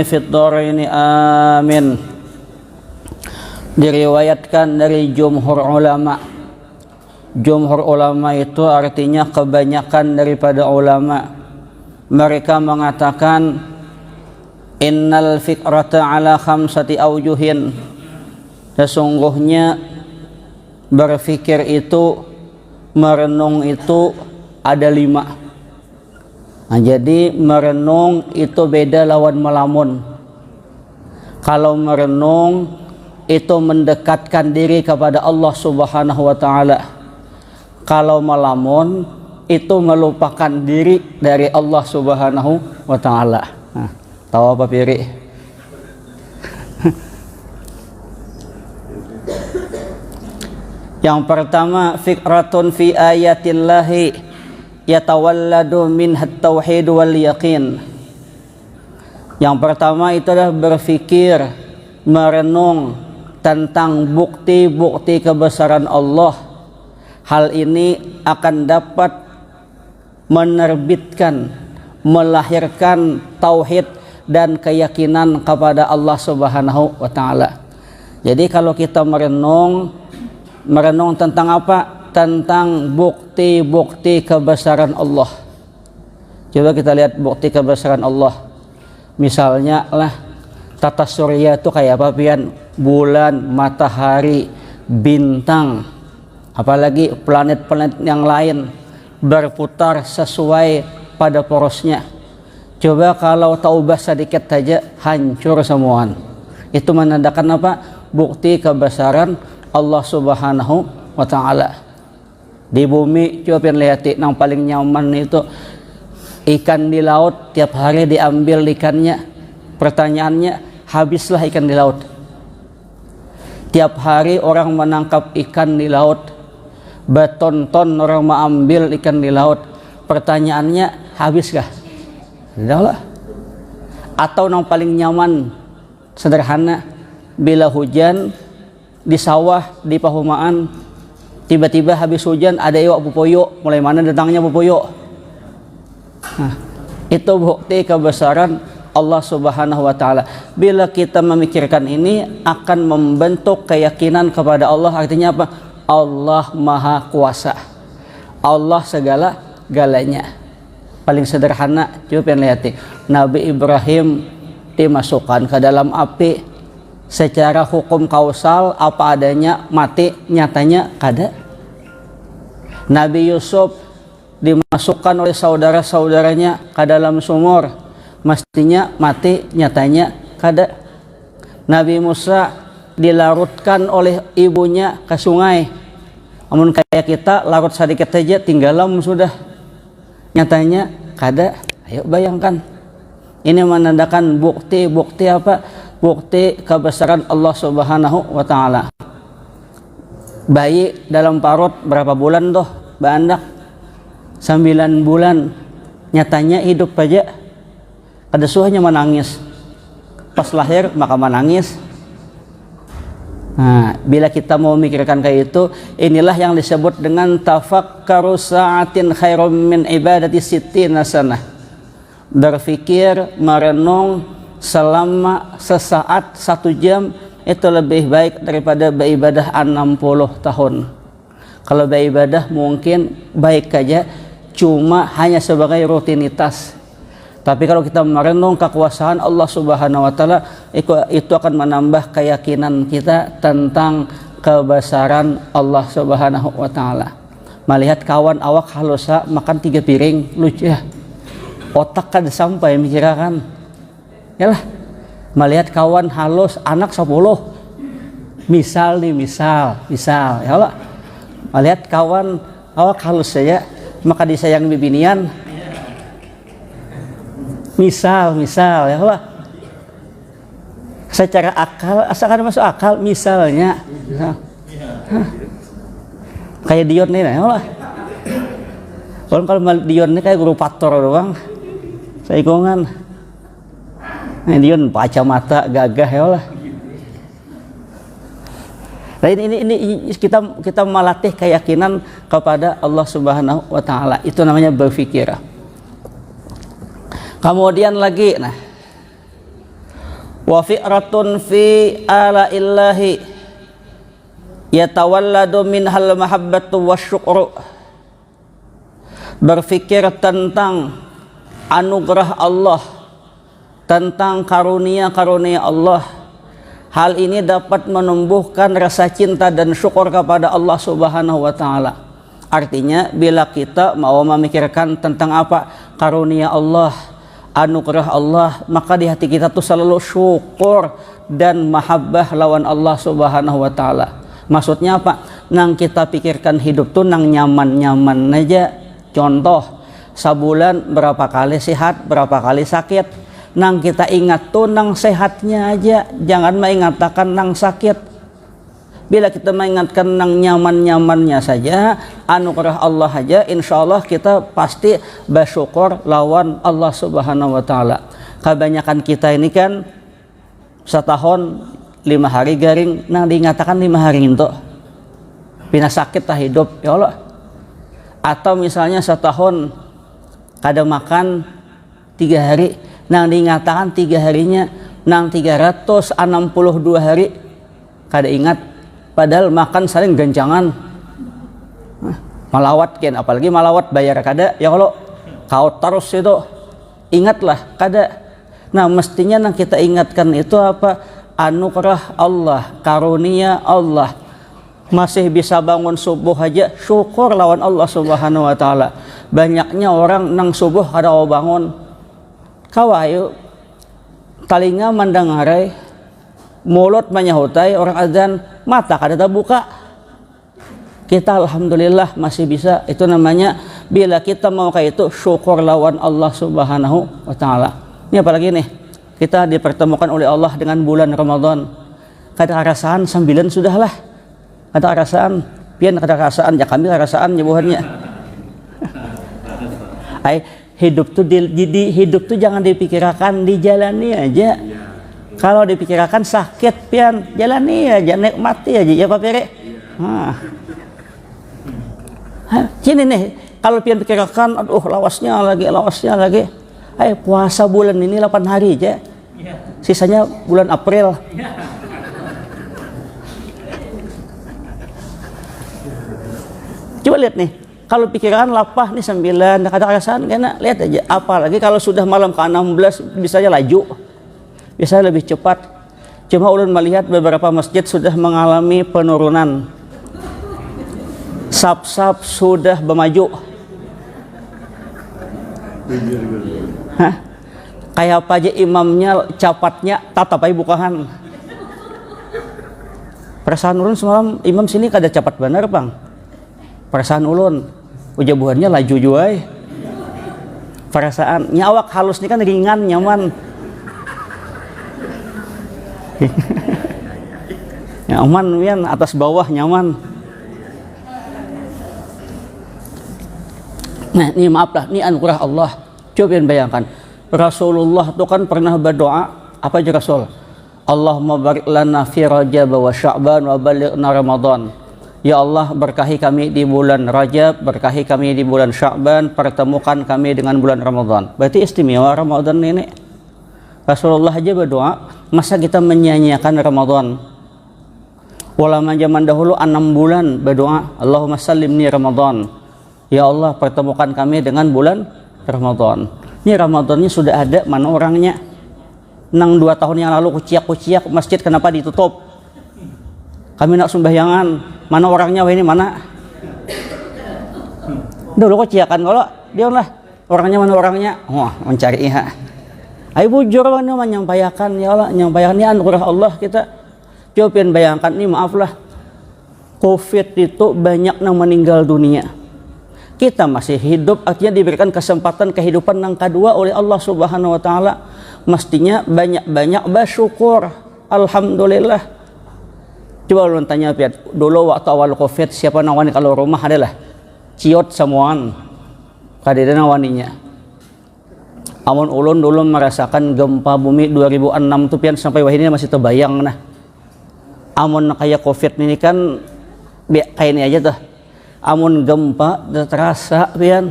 fid dharaini amin. Diriwayatkan dari jumhur ulama. Jumhur ulama itu artinya kebanyakan daripada ulama. Mereka mengatakan innal fikrata ala khamsati aujuhin. Sesungguhnya berfikir itu, merenung itu ada 5. Nah, jadi merenung itu beda lawan melamun. Kalau merenung itu mendekatkan diri kepada Allah Subhanahu wa ta'ala. Kalau melamun itu melupakan diri dari Allah Subhanahu wa ta'ala. Nah, tahu apa Piri? Yang pertama, fikratun fi ayatillahi yatawalladu minhat tauhid wal yaqin. Yang pertama itu adalah berfikir, merenung tentang bukti-bukti kebesaran Allah. Hal ini akan dapat menerbitkan, melahirkan tauhid dan keyakinan kepada Allah Subhanahu wa ta'ala. Jadi kalau kita merenung tentang apa? Tentang bukti-bukti kebesaran Allah. Coba kita lihat bukti kebesaran Allah. Misalnya lah, tata surya itu kayak apa pian? Bulan, matahari, bintang, apalagi planet-planet yang lain berputar sesuai pada porosnya. Coba kalau taubah sedikit saja hancur semuaan. Itu menandakan apa? Bukti kebesaran Allah Subhanahu wa ta'ala. Di bumi coba lihat, yang paling nyaman itu ikan di laut, tiap hari diambil ikannya. Pertanyaannya, habislah ikan di laut. Tiap hari orang menangkap ikan di laut, berton-ton orang mengambil ikan di laut. Pertanyaannya, habiskah? Tidaklah. Atau yang paling nyaman, sederhana, bila hujan di sawah, di pahumaan, tiba-tiba habis hujan ada iwak pupoyo. Mulai mana datangnya pupoyo? Nah, itu bukti kebesaran Allah Subhanahu wa ta'ala. Bila kita memikirkan ini akan membentuk keyakinan kepada Allah. Artinya apa? Allah Maha Kuasa, Allah segala-galanya. Paling sederhana, coba lihat, Nabi Ibrahim dimasukkan ke dalam api. Secara hukum kausal apa adanya, mati, nyatanya kada. Nabi Yusuf dimasukkan oleh saudara-saudaranya ke dalam sumur, mestinya mati, nyatanya kada. Nabi Musa dilarutkan oleh ibunya ke sungai, namun kayak kita larut sedikit saja tinggalam sudah, nyatanya kada. Ayo bayangkan, ini menandakan bukti apa? Bukti kebesaran Allah Subhanahu wa ta'ala. Bayi dalam parut berapa bulan tuh? Bandak 9 bulan, nyatanya hidup aja. Ada suahnya menangis, pas lahir maka menangis. Nah, bila kita mau memikirkan kayak itu, inilah yang disebut dengan tafakkaru sa'atin khairum min ibadati sittina sanah. Berfikir, merenung selama sesaat, 1 jam itu lebih baik daripada beribadah 60 tahun. Kalau beribadah mungkin baik aja, cuma hanya sebagai rutinitas. Tapi kalau kita merenung kekuasaan Allah Subhanahu wa ta'ala, itu akan menambah keyakinan kita tentang kebesaran Allah Subhanahu wa ta'ala. Melihat kawan awak halusa makan 3 piring, lucu ya. Otak kan sampai mikirkan. Yalah, melihat kawan halus anak 10. Misal, yalah. Melihat kawan awak halus saja, maka disayang bibinian. Misal ya Allah, secara akal asalkan masuk akal, misalnya kayak Dion nih ya Allah. Kalau Dion ini kayak guru pastor doang, saya ikongan. Nah, Dion baca mata gagah ya Allah. Nah, ini kita melatih keyakinan kepada Allah Subhanahu wa ta'ala. Itu namanya berfikir. Kemudian lagi, nah, wa fi'ratun fi ala illahi yatawalladu minhal mahabbatu wasyukru. Berfikir tentang anugerah Allah, tentang karunia-karunia Allah. Hal ini dapat menumbuhkan rasa cinta dan syukur kepada Allah Subhanahu wa taala. Artinya bila kita mau memikirkan tentang apa karunia Allah, anugerah Allah, maka di hati kita tuh selalu syukur dan mahabbah lawan Allah Subhanahu wa taala. Maksudnya apa? Nang kita pikirkan hidup tuh nang nyaman-nyaman aja. Contoh, sabulan berapa kali sehat, berapa kali sakit. Nang kita ingat tuh nang sehatnya aja, jangan mengatakan nang sakit. Bila kita mengingatkan nang nyaman-nyamannya saja, anugerah Allah aja, insya Allah kita pasti bersyukur lawan Allah Subhanahu wa taala. Kebanyakan kita ini kan setahun 5 hari garing, nang diingatakan 5 hari itu pina sakit tak hidup ya Allah. Atau misalnya setahun kada makan 3 hari, nang diingatakan 3 harinya, nang 362 hari kada ingat, padahal makan saling ganjangan. Malawat kan, apalagi malawat bayar kada ya kalau kau terus itu ingatlah kada. Nah mestinya nang kita ingatkan itu apa? Anugerah Allah, karunia Allah. Masih bisa bangun subuh aja syukur lawan Allah Subhanahu wa taala. Banyaknya orang nang subuh kada mau bangun. Kawayu talinga mendengarai, mulut menyahutai orang azan, mata kada terbuka. Kita alhamdulillah masih bisa. Itu namanya bila kita mau kayak itu syukur lawan Allah Subhanahu wa taala. Ini apalagi nih, kita dipertemukan oleh Allah dengan bulan Ramadan. Kada rasaan 9 sudahlah. Kada rasaan, pian kada rasaan ya kami rasaan nyebuhannya. Ai hidup tuh hidup tuh jangan dipikirkan, dijalani aja. Kalau dipikirkan sakit pian, jalani aja, nikmati aja ya Pak Pere. Sini nih, kalau pian pikirkan aduh lawasnya lagi. Puasa bulan ini 8 hari aja. Sisanya bulan April. Coba lihat nih, kalau pikiran lapah nih 9, ada alasan karena lihat aja. Apalagi kalau sudah malam ke-16 bisa aja laju, bisa lebih cepat. Cuma ulun melihat beberapa masjid sudah mengalami penurunan. Sap-sap sudah bermaju. Kayak apa aja imamnya capatnya tatapai bukahan. Perasaan ulun semalam imam sini kada capat benar bang. Perasaan ulun ujabuhannya laju juai. Perasaan nyawak halus ini kan ringan nyaman. Nyaman wian atas bawah nyaman. Nah ini maaf lah, ini anugerah Allah. Coba bayangkan, Rasulullah itu kan pernah berdoa apa aja Rasul? Allahumma barik lana fi Rajab wa Sya'ban wa balighna Ramadan. Ya Allah berkahi kami di bulan Rajab, berkahi kami di bulan Sya'ban, pertemukan kami dengan bulan Ramadan. Berarti istimewa Ramadan ini. Rasulullah aja berdoa, masa kita menyanyiakan Ramadan? Ulama zaman dahulu 6 bulan berdoa, Allahumma sallimni Ramadan. Ya Allah pertemukan kami dengan bulan Ramadan. Ini Ramadannya sudah ada, mana orangnya? Nang 2 tahun yang lalu kuciak-kuciak masjid kenapa ditutup? Kami nak sembahyangan, mana orangnya ini mana? Dulu kuciakan kalau dia lah orangnya mana orangnya? Wah mencari ya. Ayo bujur mana menyampaikan ya Allah, menyampaikan ini anugerah Allah kita. Coba bayangkan nih maaflah, COVID itu banyak yang meninggal dunia. Kita masih hidup, artinya diberikan kesempatan kehidupan yang kedua oleh Allah Subhanahu wa taala. Mestinya banyak-banyak bersyukur. Alhamdulillah. Coba lu tanya Piat, dulu waktu awal COVID siapa nawani kalau rumah adalah ciot semuaan. Kadeda nawaninya. Amun ulun dulu merasakan gempa bumi 2006 tuh Pian sampai wah ini masih terbayang nah. Amun kayak COVID ini kan kayak ini aja tuh. Amun gempa terasa Pian.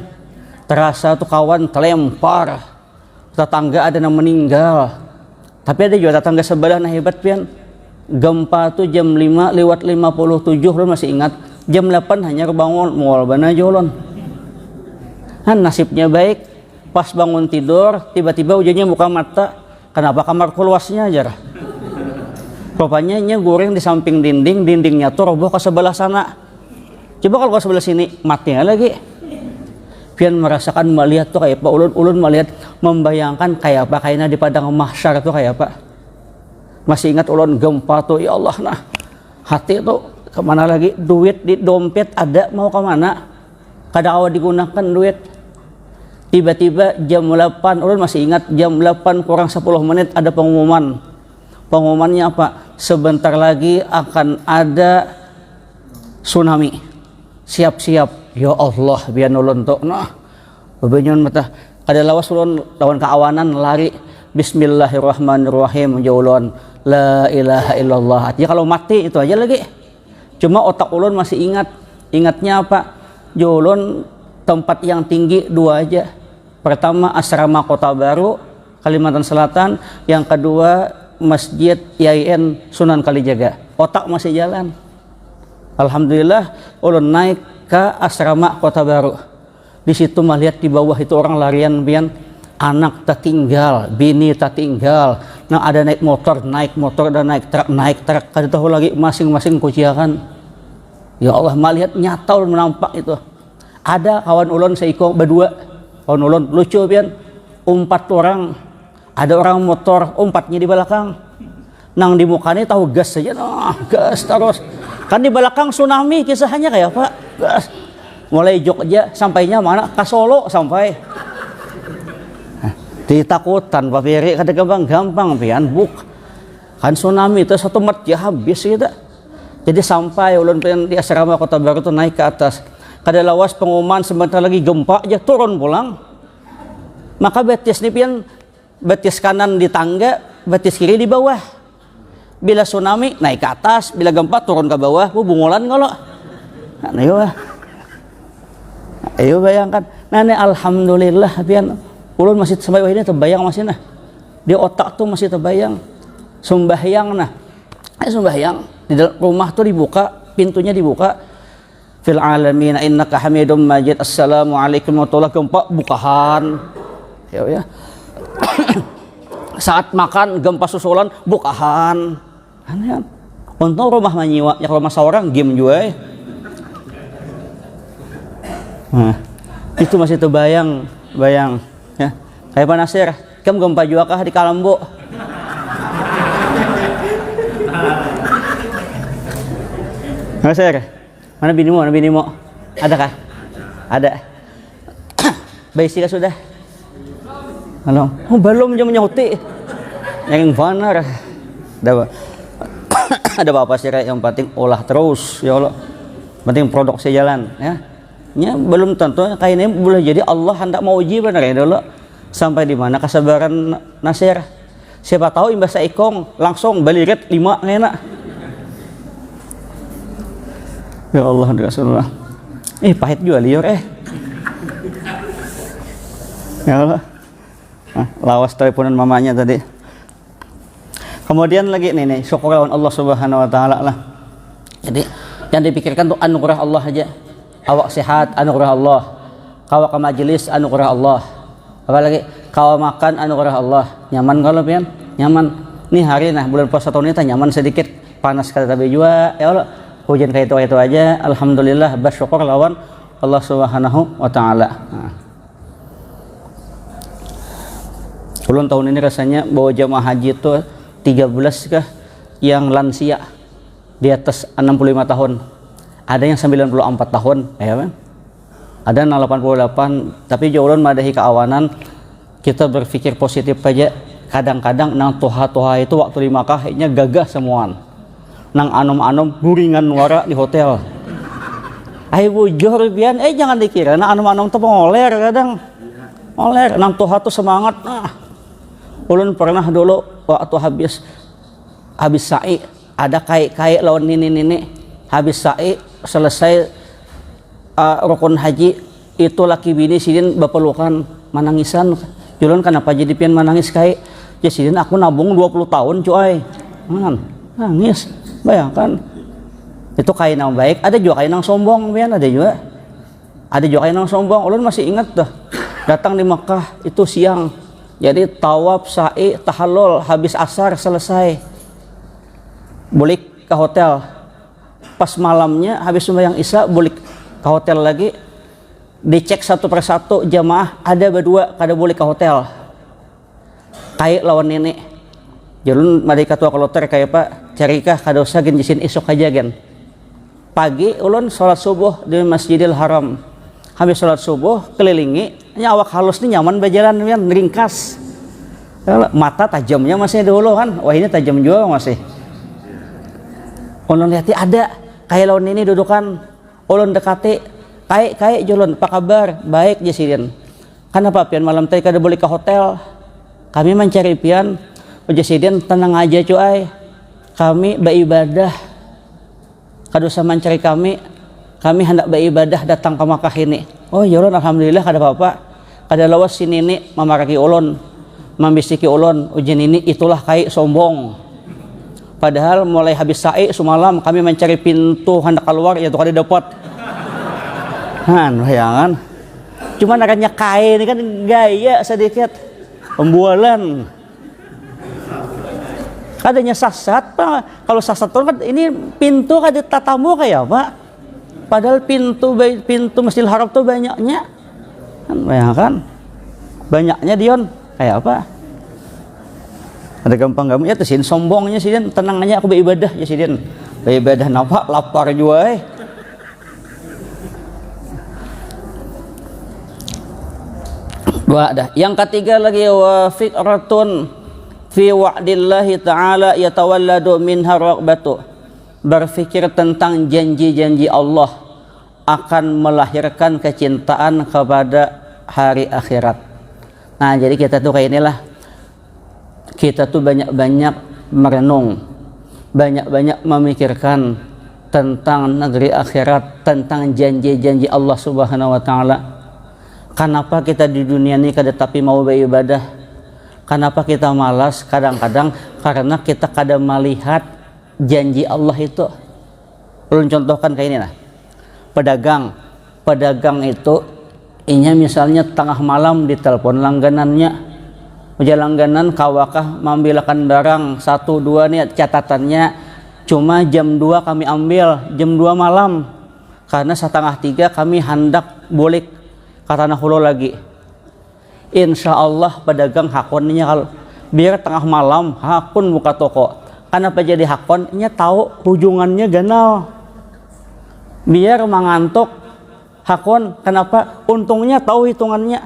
Terasa tuh kawan terlempar. Tetangga ada yang meninggal. Tapi ada juga tetangga sebelah nah hebat pian. Gempa tuh jam 5 lewat 57 ulun masih ingat. Jam 8 hanya bangun moal bana jolon. Nasibnya baik, pas bangun tidur tiba-tiba hujannya buka mata. Kenapa kamar luasnya aja? Rupanya goreng di samping dindingnya tuh roboh ke sebelah sana. Coba kalau ke sebelah sini matinya lagi. Pian merasakan melihat tuh kayak apa, ulun melihat membayangkan kayak apa kayaknya di padang mahsyar tuh kayak apa. Masih ingat ulun gempa tuh, ya Allah, nah hati tuh kemana lagi, duit di dompet ada mau kemana, kada awal digunakan duit. Tiba-tiba jam 8, ulun masih ingat jam 8 kurang 10 menit ada pengumuman. Pengumumannya apa? Sebentar lagi akan ada tsunami. Siap-siap. Ya Allah, biar ulun tuh nah bebenyon mata kada lawas ulun lawan keawanan lari bismillahirrahmanirrahim jaulun la ilaha illallah. Artinya kalau mati itu aja lagi. Cuma otak ulun masih ingatnya apa? Jaulun tempat yang tinggi dua aja. Pertama asrama Kota Baru Kalimantan Selatan, yang kedua Masjid IAIN Sunan Kalijaga. Otak masih jalan. Alhamdulillah ulun naik ke asrama Kota Baru. Di situ melihat di bawah itu orang larian pian, anak tertinggal, bini tertinggal. Nah ada naik motor dan naik truk kada tahu lagi masing-masing kuciakan. Ya Allah, melihat nyata ulun menampak itu. Ada kawan ulun seiko berdua, kawan ulun lucu pian, 4 orang, ada orang motor 4-nya di belakang. Nang di mukanya tahu gas saja, nah gas terus. Kan di belakang tsunami kisahnya kayak apa? Gas. Mulai Jogja sampainya mana? Ke Solo sampai. Ditakutan Pak Peri kada gampang pian buk. Kan tsunami itu 1 mat ya habis kita. Jadi sampai ulun pian di asrama Kota Baru itu naik ke atas. Kada lawas pengumuman sebentar lagi gempa aja turun pulang. Maka betis nih pian, betis kanan di tangga, betis kiri di bawah. Bila tsunami naik ke atas, bila gempa turun ke bawah, bungolan kalau. Nah, ayo bayangkan. Nah, ini alhamdulillah pian ulun masih sampai ini terbayang masih nah. Di otak tuh masih terbayang. Sembahyang nah. Sembahyang di dalam rumah tuh dibuka, pintunya dibuka. Fil alamin innaka hamidum majid. Assalamualaikum warahmatullahi wabarakatuh. Gempa bukahan. Ya. Saat makan gempa susulan bukahan. Aneh. Untung rumah menyiwa, ya rumah seorang game juga. Nah, itu masih terbayang ya. Kayak Pak Nasir, kamu gempa juga kah di Kalambo? Nasir, mana binimu? Ada kah? Ada. Baisika sudah? Halo. Oh, belum jam nyauti. Yang benar. Ada apa sih yang penting olah terus ya Allah. Penting produksi jalan ya. Ya belum tentu kayaknya boleh jadi Allah hendak mau uji benar ya dulu. Sampai di mana kesabaran Nasir? Siapa tahu imbas ikong langsung balirit 5 enak. Ya Allah Rasulullah. Pahit juga liur Ya Allah. Lawas teleponan mamanya tadi. Kemudian lagi nih syukur lawan Allah Subhanahu wa taala lah. Jadi yang dipikirkan tuh anugerah Allah aja. Awak sehat anugerah Allah. Kawa ke majelis anugerah Allah. Apalagi kawa makan anugerah Allah. Nyaman kalau pian? Nyaman. Nih hari nah bulan puasa tahun ini nyaman sedikit, panas kata tapi juga ya Allah. Hujan kayak itu aja. Alhamdulillah bersyukur lawan Allah Subhanahu wa taala. Ulun tahun ini rasanya bawa jamaah haji itu 13 kah yang lansia di atas 65 tahun. Ada yang 94 tahun, ya kan? Ada yang 88, tapi ulun madahi keawanan kita berpikir positif aja. Kadang-kadang nang toha-toha itu waktu di Makkah nya gagah semuaan. Nang anom-anom guringan wara di hotel. Ai bujur pian, jangan dikira nang anom-anom tuh pengoler kadang. Oler nang toha tuh semangat. Ulun pernah dulu waktu habis sa'i ada kai lawan nini habis sa'i selesai rukun haji itu laki bini sidin bapelukan manangisan. Julun kenapa jadi pian manangis kai? Jadi aku nabung 20 tahun cuy. Nangis. Bayangkan. Itu kain yang baik, ada juga kain yang sombong, pian, ada juga. Ada juga kain yang sombong. Ulun masih ingat tuh. Datang di Makkah itu siang. Jadi tawaf, sa'i, tahallul, habis asar selesai. Balik ke hotel. Pas malamnya habis sembahyang Isya balik ke hotel lagi. Dicek satu persatu jamaah, ada berdua kada boleh ke hotel. Kayak lawan nenek. Jalun mari ketua kloter kayak Pak, carikah kada usah gen jisin esok aja gen. Pagi ulun sholat subuh di Masjidil Haram. Habis sholat subuh kelilingi, awak halus nih nyaman berjalan kan, ringkas. Mata tajamnya masih dulu kan, wah ini tajam juga masih. Ulun lihat ada kayak lawan ini dudukan, ulun dekati, kayak julun, apa kabar? Baik jasidin. Kenapa pian malam tadi kada boleh ke hotel? Kami mencari pian, jasidin tenang aja cuy. Kami beribadah. Kada usah mencari kami hendak beribadah datang ke Makkah ini. Oh ya ulun alhamdulillah kada apa-apa. Kada lawas si nenek memaraki ulun, membisiki ulun, ujian ini itulah kayak sombong. Padahal mulai habis sa'i semalam kami mencari pintu hendak keluar ya tuh kada dapat. Bayangan. Cuma nakanya kain ini kan gaya sedikit pembualan. Kadanya sasat Pak. Kalau sasat kan ini pintu kada tatamu kayak Pak. Padahal pintu Masjidil Haram tuh banyaknya. Bayangkan. Banyaknya Dion kayak apa? Ada gampang ya tuh sin sombongnya sin, tenang aja aku beribadah ya sin. Beribadah napa lapar juga Dua dah. Yang ketiga lagi wa fikratun fi wa'dillahi ta'ala yatawalladu minha raqbatu. Berfikir tentang janji-janji Allah akan melahirkan kecintaan kepada hari akhirat. Nah, jadi kita tuh kayak inilah. Kita tuh banyak-banyak merenung, banyak-banyak memikirkan tentang negeri akhirat, tentang janji-janji Allah Subhanahu wa taala. Kenapa kita di dunia ini kada tapi mau beribadah? Kenapa kita malas kadang-kadang? Karena kita kada melihat janji Allah itu. Belum contohkan kayak ini lah. Pedagang itu inya misalnya tengah malam ditelepon langganannya. Ujar langganan kawakah membilakan barang 1, 2 nih catatannya cuma jam 2 kami ambil, jam 2 malam. Karena 2:30 kami hendak balik ke tanah hulu lagi. Insya Allah pedagang hakonnya kalau biar tengah malam hakun buka toko. Kenapa jadi hakonnya tahu hujungannya ganal. Biar mengantuk hakon, kenapa? Untungnya tahu hitungannya.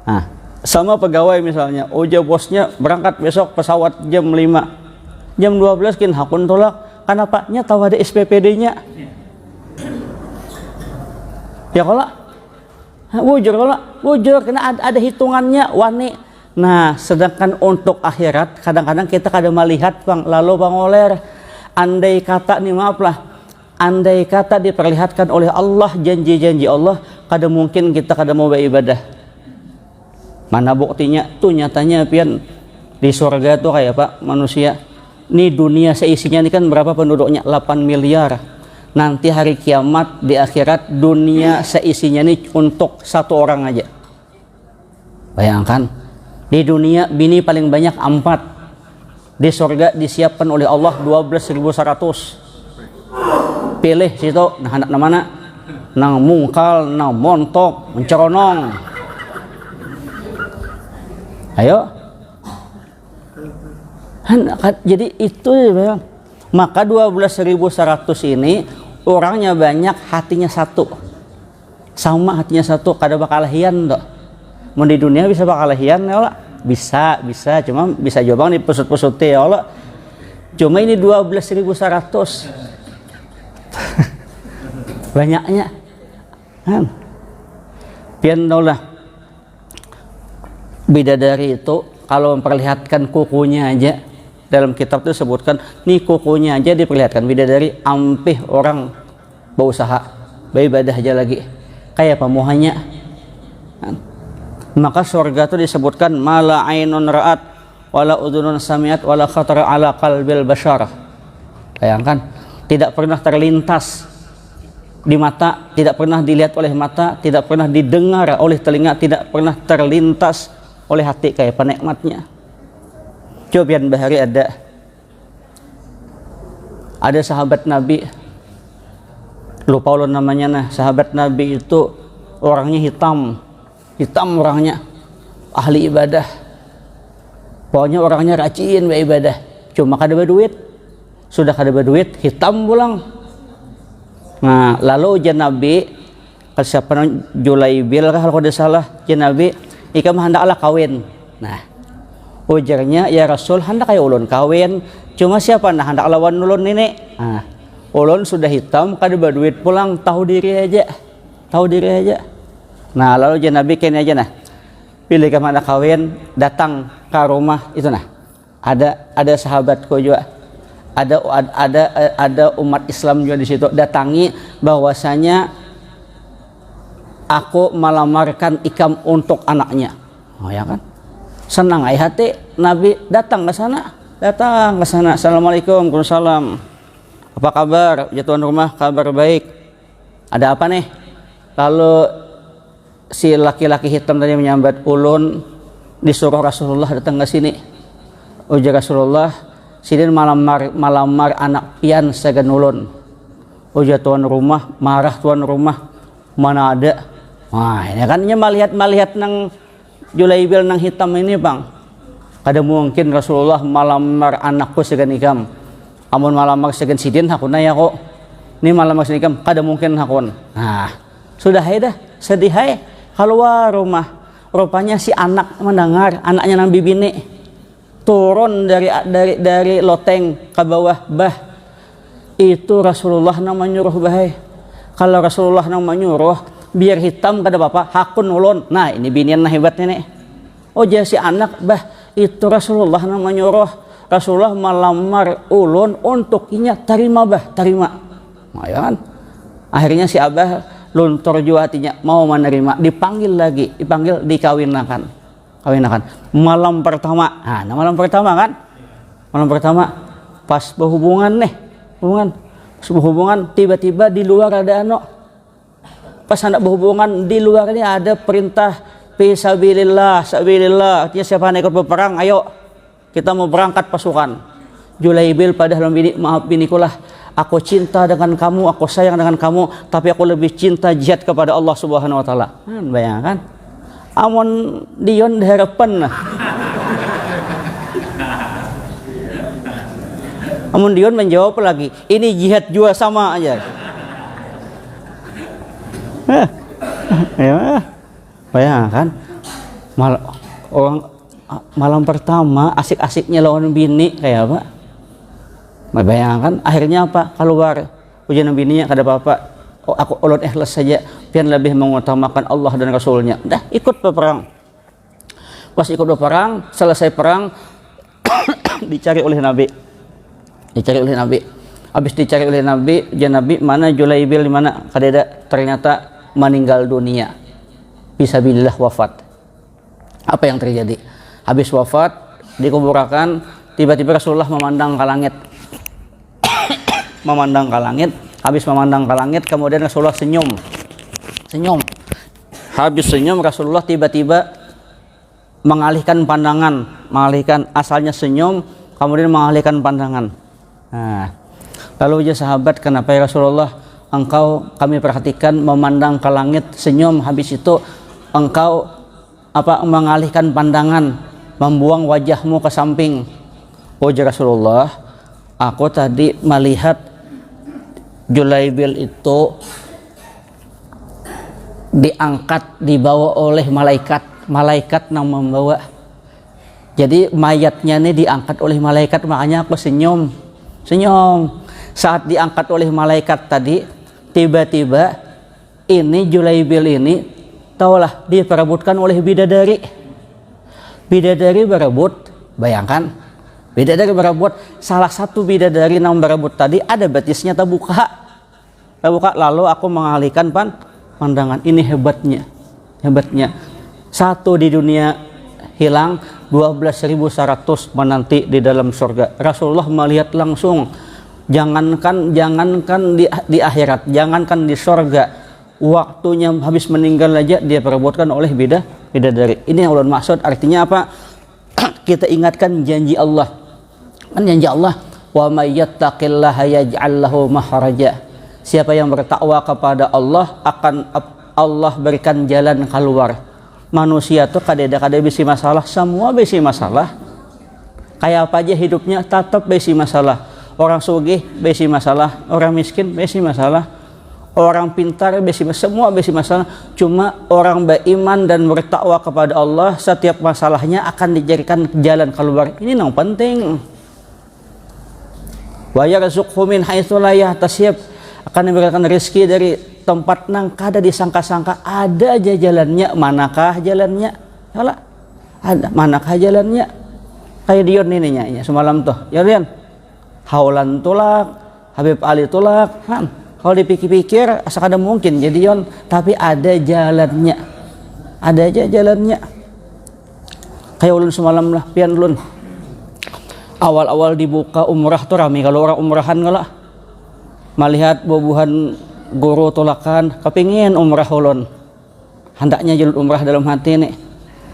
Nah, sama pegawai misalnya, bosnya berangkat besok pesawat jam 5. Jam 12 kin hakun tolak. Kenapa? Nya tahu ada SPPD-nya. Ya kalau bujur karena ada hitungannya wani. Nah, sedangkan untuk akhirat kadang-kadang kita kada melihat Bang, lalu Bang Oler andai kata nih maaf lah. Andai kata diperlihatkan oleh Allah janji-janji Allah, kada mungkin kita kada mau beribadah. Mana buktinya? Tuh nyatanya pian di surga tuh kayak Pak manusia. Nih dunia seisinya ini kan berapa penduduknya? 8 miliar. Nanti hari kiamat di akhirat dunia seisinya ini untuk 1 orang aja. Bayangkan. Di dunia bini paling banyak 4. Di surga disiapkan oleh Allah 12.100. Pilih situ nah anak mana? Nang mungkal, nang montok, menceronong. Ayo. Jadi itu ya. Maka 12.100 ini orangnya banyak, hatinya satu. Sama hatinya satu, kada bakal hian toh. Mau di dunia bisa bakal hian ya Allah. Bisa, cuma bisa jobang di pusut-pusut ya Allah. Cuma ini 12.100. Banyaknya. Kan. Pian lah. Bidadari itu kalau memperlihatkan kukunya aja dalam kitab itu sebutkan nih kukunya aja diperlihatkan bidadari ampih orang berusaha beribadah aja lagi kayak pamuhanya. Maka surga itu disebutkan mala ainun ra'at wala udhunun sami'at wala khatara ala qalbil bashar. Bayangkan, tidak pernah terlintas di mata, tidak pernah dilihat oleh mata, tidak pernah didengar oleh telinga, tidak pernah terlintas oleh hati kayak penikmatnya. Cobian bahari ada sahabat Nabi, lupa ulun namanya. Nah, sahabat Nabi itu orangnya hitam orangnya, ahli ibadah, pokoknya orangnya rajin beribadah, cuma kada berduit, sudah kada berduit hitam pulang. Nah, lalu ujian Nabi siapa Julaibil kalau tidak salah, ujian Nabi ikam hendaklah kawin. Nah, ujarnya, ya Rasul, hendak kayak ulun kawin, cuma siapa nah hendak lawan ulun ini. Nah, ulun sudah hitam kada berduit pulang, tahu diri aja. Nah, lalu ujian Nabi kini aja, nah pilih kamu hendak kawin, datang ke rumah itu. Nah, ada sahabatku juga, ada umat Islam juga di situ, datangi bahwasanya aku melamarkan ikam untuk anaknya. Oh ya kan, senang ai hati Nabi datang ke sana. Assalamualaikum, waalaikumsalam, apa kabar ya tuan rumah? Kabar baik. Ada apa nih? Lalu si laki-laki hitam tadi menyambat, ulun disuruh Rasulullah datang ke sini. Ujar Rasulullah, sidin malamar anak pian sagan ulun. Ujar tuan rumah, marah tuan rumah, mana ada. Wah, ini kan melihat nang Julaibil nang hitam ini bang. Kada mungkin Rasulullah malamar anakku sagan ikam. Amun malamar sagan sidin hakuna ya kok. Ini malamar sagan ikam kada mungkin hakun. Nah, sudah dah sedih hai keluar rumah. Rupanya si anak mendengar, anaknya nang bibini turun dari loteng ke bawah. Bah, itu Rasulullah nang menyuruh bahai. Kalau Rasulullah nang menyuruh biar hitam kada apa-apa, hakun ulun. Nah, ini binian nah hebatnya nih. Oh, jadi si anak, bah, itu Rasulullah nang menyuruh. Rasulullah melamar ulun untuk inya terima bah, terima. Nah, ya kan? Akhirnya si abah luntur jua hatinya, mau menerima, dipanggil dikawinakan. Malam pertama. Nah, malam pertama kan? Malam pertama pas berhubungan tiba-tiba di luar ada pas hendak berhubungan di luar ini ada perintah fisabilillah, artinya siapa yang ikut berperang, ayo kita mau berangkat pasukan. Julaibil padahal bini, maaf binikulah, aku cinta dengan kamu, aku sayang dengan kamu, tapi aku lebih cinta jihad kepada Allah Subhanahu wa taala. Bayangkan. Amun dion harapan. Amun dion menjawab lagi, ini jihad juga sama aja. Ya, bayangkan. Malam pertama asik-asiknya lawan bini kayak apa? Bayangkan akhirnya apa? Keluar ujian bininya kada apa-apa. Oh, aku ulun ikhlas saja, pian lebih mengutamakan Allah dan Rasulnya. Dah ikut berperang. Pas ikut berperang, selesai perang dicari oleh Nabi. Habis dicari oleh Nabi, Nabi mana Julaibil di mana? Kadeda ternyata meninggal dunia. Fisabilillah wafat. Apa yang terjadi? Habis wafat dikuburkan, tiba-tiba Rasulullah memandang ke langit. Habis memandang ke langit, kemudian Rasulullah senyum. Habis senyum, Rasulullah tiba-tiba mengalihkan pandangan, asalnya senyum, kemudian mengalihkan pandangan. Nah, lalu ya sahabat, kenapa ya Rasulullah engkau kami perhatikan memandang ke langit, senyum, habis itu engkau mengalihkan pandangan, membuang wajahmu ke samping. Oh ya Rasulullah, aku tadi melihat Julaibil itu diangkat, dibawa oleh malaikat yang membawa. Jadi mayatnya ini diangkat oleh malaikat, makanya aku senyum. Saat diangkat oleh malaikat tadi, tiba-tiba ini Julaibil ini, taulah diperebutkan oleh bidadari berebut. Bayangkan, bidadari berebut, salah satu bidadari yang berebut tadi ada betisnya terbuka, lalu aku mengalihkan pandangan. Ini hebatnya, satu di dunia hilang, 12.100 menanti di dalam surga. Rasulullah melihat langsung, jangankan di akhirat, jangankan di surga, waktunya habis meninggal aja dia perebutkan oleh bidadari. Ini yang ulun maksud, artinya apa? Kita ingatkan janji Allah. Kan janji Allah, wa may yattaqillaha yaj'al lahu makhraja. Siapa yang bertakwa kepada Allah akan Allah berikan jalan keluar. Manusia tuh kadang-kadang bisi masalah, semua bisi masalah. Kayak apa aja hidupnya tetap bisi masalah. Orang sugih bisi masalah, orang miskin bisi masalah, orang pintar bisi masalah, semua bisi masalah. Cuma orang beriman dan bertakwa kepada Allah, setiap masalahnya akan dijadikan jalan keluar. Ini yang penting. Wa yarzuqhu min haitsu la yahtasib, akan diberikan rezeki dari tempat nang kada disangka-sangka. Ada aja jalannya. Manakah jalannya? Yalah, ada. Manakah jalannya? Kayak Dion ini nya semalam tuh. Ya Dion, Haulan tulak, Habib Ali tulak. Kan? Kalau dipikir-pikir asa kada mungkin jadi Dion, tapi ada jalannya. Ada aja jalannya. Kayak ulun semalam lah, pian ulun. Awal-awal dibuka umrah tuh rame kalau orang umrahan ngalah. Melihat bubuhan guru tolakan, kepingin umrah ulun, hendaknya jalur umrah dalam hati nih.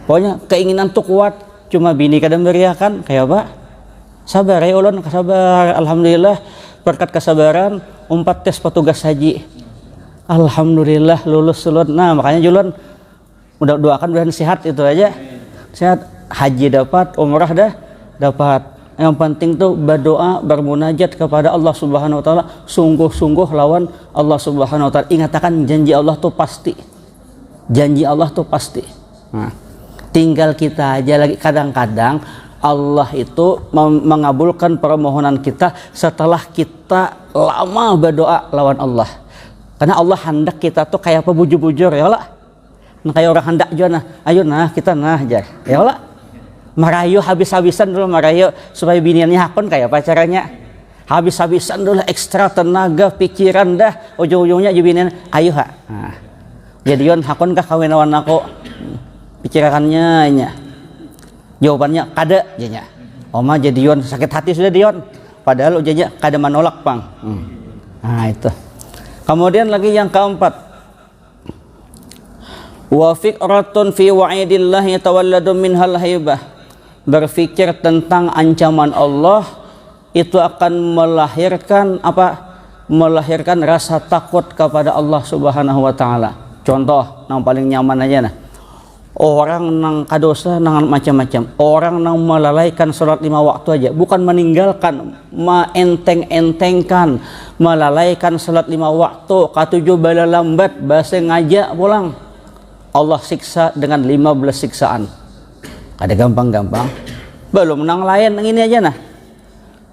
Pokoknya keinginan tuh kuat, cuma bini kadang beriakan kayak apa? Sabar ya ulun, sabar. Alhamdulillah berkat kesabaran 4 tes petugas haji, alhamdulillah lulus ulun. Nah makanya julun udah doakan mudah sehat, itu aja sehat, haji dapat, umrah dah dapat. Yang penting tuh berdoa, bermunajat kepada Allah Subhanahu wa taala, sungguh-sungguh lawan Allah Subhanahu wa taala. Ingatkan janji Allah tuh pasti. Janji Allah tuh pasti. Nah, tinggal kita aja lagi kadang-kadang Allah itu mengabulkan permohonan kita setelah kita lama berdoa lawan Allah. Karena Allah hendak kita tuh kayak apa, bujur-bujur ya Allah. Nah, kayak orang hendak juga nah, ayo nah kita nah aja. Ya Allah. Marayu habis-habisan dulu marayu supaya biniannya hakon kayak apa caranya, habis-habisan dulu ekstra tenaga pikiran dah ujung-ujungnya binian ayo ha. Nah, jadi yon hakon kah kawin lawan aku, pikirannya nya jawabannya kada janya. Oma jadi yon sakit hati sudah dion, padahal ujanya kada menolak pang. Nah itu. Kemudian lagi yang keempat, wa fikratun fi wa'idillah yatawalladu minhal haibah. Berpikir tentang ancaman Allah itu akan melahirkan apa? Melahirkan rasa takut kepada Allah Subhanahu wa taala. Contoh yang paling nyaman aja nah. Orang nang kadosa nang macam-macam. Orang nang melalaikan salat 5 waktu aja, bukan meninggalkan, maenteng-entengkan, melalaikan salat 5 waktu, katujuh bala lambat, bahasa ngajak pulang. Allah siksa dengan 15 siksaan. Ada gampang-gampang. Belum nang lain nang ini aja nah.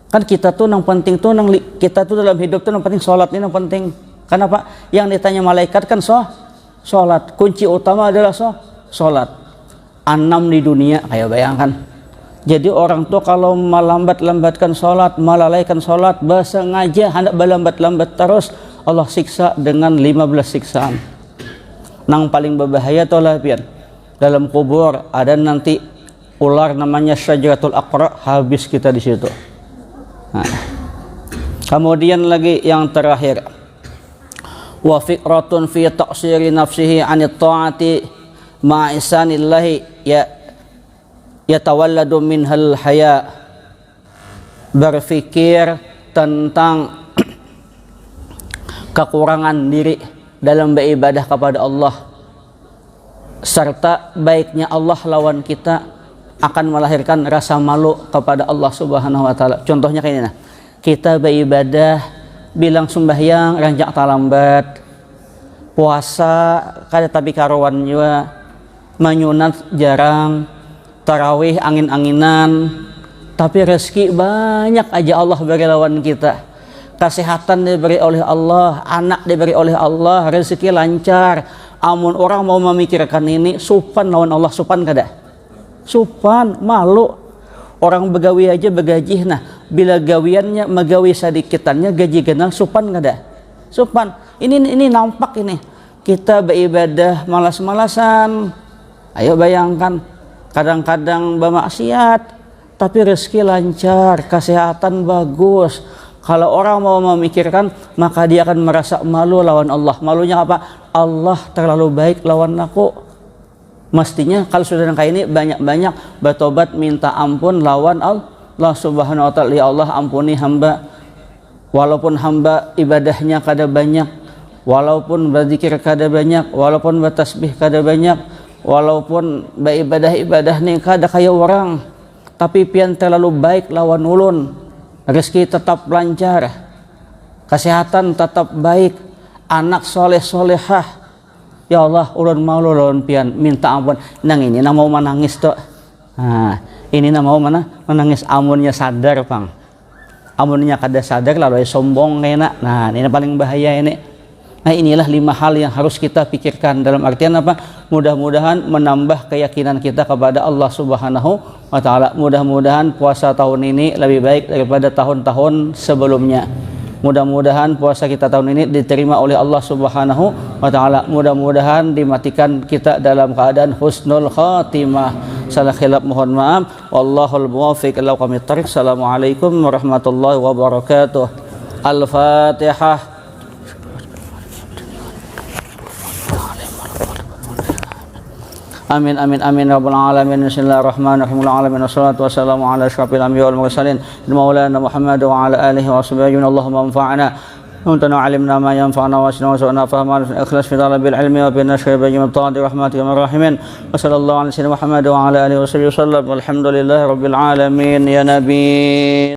Kan kita tuh nang penting tuh nang kita tuh dalam hidup tuh nang penting salat ini nang penting. Kenapa? Yang ditanya malaikat kan salat. Kunci utama adalah salat. 6 di dunia kayak bayangkan. Jadi orang tuh kalau melambat-lambatkan salat, melalaikan salat, bahasa ngaja hendak berlambat-lambat terus, Allah siksa dengan 15 siksaan. Nang paling berbahaya tuh lah pian. Dalam kubur ada nanti ular namanya Syajaratul Aqra, habis kita di situ. Nah. Kemudian lagi yang terakhir, wa fikratun fi taqsiri nafsihi 'anit ta'ati ma'isanillahi yatawalladu minhal haya. Berpikir tentang kekurangan diri dalam beribadah kepada Allah, serta baiknya Allah lawan kita akan melahirkan rasa malu kepada Allah Subhanahu wa taala. Contohnya kayak ini nah. Kita beribadah bilang sembahyang rancak talambat, puasa kada tapi karuan juga, menyunat jarang, tarawih angin-anginan, tapi rezeki banyak aja Allah beri lawan kita. Kesehatan diberi oleh Allah, anak diberi oleh Allah, rezeki lancar. Amun orang mau memikirkan ini, supan lawan Allah, supan kada? Supan, malu. Orang begawi aja begaji, nah bila gawiannya megawi sedikitannya gaji genal, supan kada? Supan. Ini nampak ini. Kita beribadah malas-malasan. Ayo bayangkan kadang-kadang bermaksiat tapi rezeki lancar, kesehatan bagus. Kalau orang mau memikirkan, maka dia akan merasa malu lawan Allah. Malunya apa? Allah terlalu baik lawan aku. Mestinya kalau sudah kayak ini banyak-banyak bertobat minta ampun lawan Allah Subhanahu wa taala. Ya Allah, ampuni hamba. Walaupun hamba ibadahnya kada banyak, walaupun berzikir kada banyak, walaupun bertasbih kada banyak, walaupun beribadah-ibadah nih kada kayak orang, tapi pian terlalu baik lawan ulun. Rezeki tetap lancar, kesehatan tetap baik, anak soleh solehah. Ya Allah, ulun mau lawan pian minta ampun. Nang ini nang mau menangis tuh. Nah, ini nang mau menangis amunnya sadar pang. Amunnya kada sadar lalu sombong kena. Nah, ini paling bahaya ini. Nah, inilah 5 hal yang harus kita pikirkan. Dalam artian apa? Mudah-mudahan menambah keyakinan kita kepada Allah Subhanahu wa taala. Mudah-mudahan puasa tahun ini lebih baik daripada tahun-tahun sebelumnya. Mudah-mudahan puasa kita tahun ini diterima oleh Allah Subhanahu wa taala. Mudah-mudahan dimatikan kita dalam keadaan husnul khatimah. Salah khilaf mohon maaf. Wallahul muwaffiq ila aqwamit thoriq. Assalamualaikum warahmatullahi wabarakatuh. Al-Fatihah. Amin amin amin rabbal alamin. Bismillahirrahmanirrahim. Alamin wassalatu wassalamu ala asyrafil anbiya'i wal mursalin maulana Muhammad wa ala alihi wa sahbihi. Allahumma anfa'na wa alimna ma yanfa'una wa asna wa su'na fahma ikhlas fi talabil ilmi wa bin nashri bi ta'ati rahmatika ya rahimin. Wa sallallahu ala sayyidina Muhammad wa ala alihi wa sahbihi wasallam. Walhamdulillahi rabbil alamin ya nabi.